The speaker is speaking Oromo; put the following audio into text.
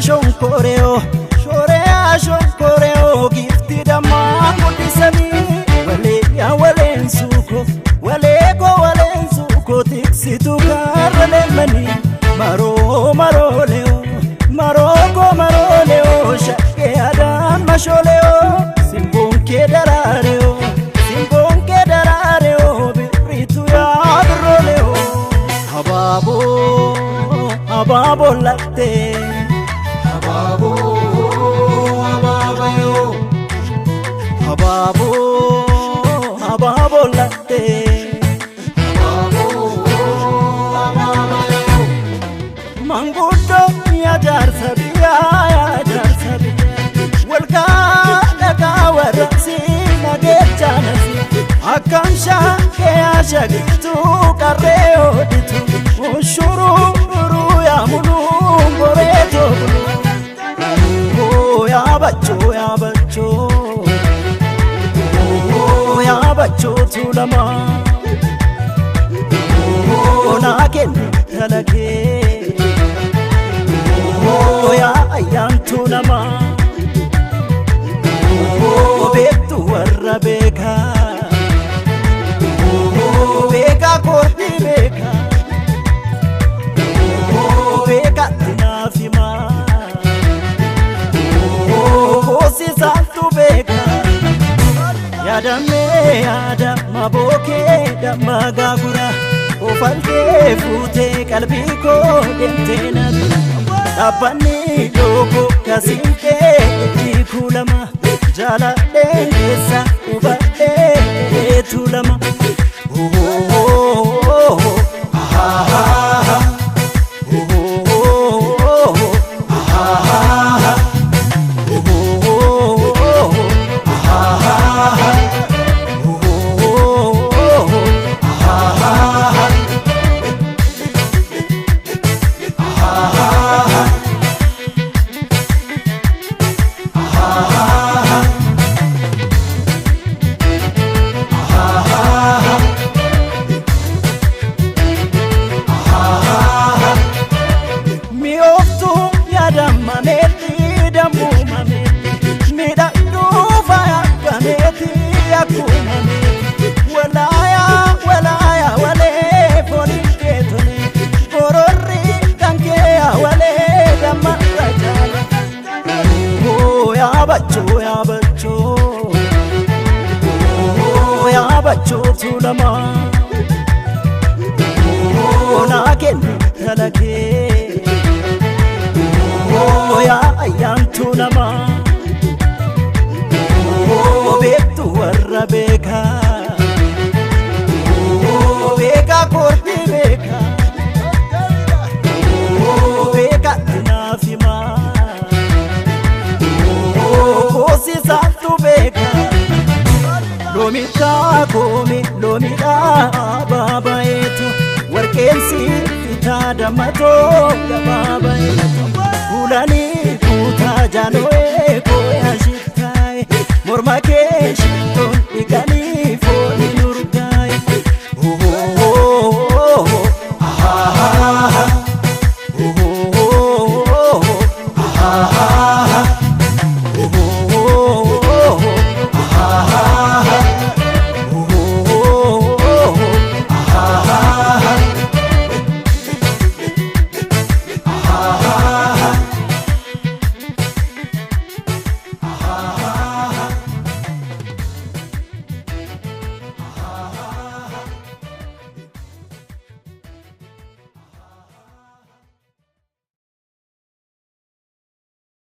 shonkoreo shorea shonkoreo gifti damma kudisani walensuko tiksitu karlemani maro leo shakke adam masholeo simbonke darareo biritu ya droleo hababo latte hababo latte mangudo ya jarsabiya walka daga warasi nagejanasi akamsha ke ashagitu kareo ditu ushuru ya mulungo reto ya bacho tulama na ken talake ya ayam tulama betu warra beka korti beka tinafima si saltu beka yada maboke damma gagura ofalte fute kalbi ko dentena abani logo kasinte dikulama jala desa ubate tulama ya bacho tulama na ken talake ya ayam tulama betu warra beka korti beka tinafima si saltu beka lomita baba yetu warkensi ita damato gaba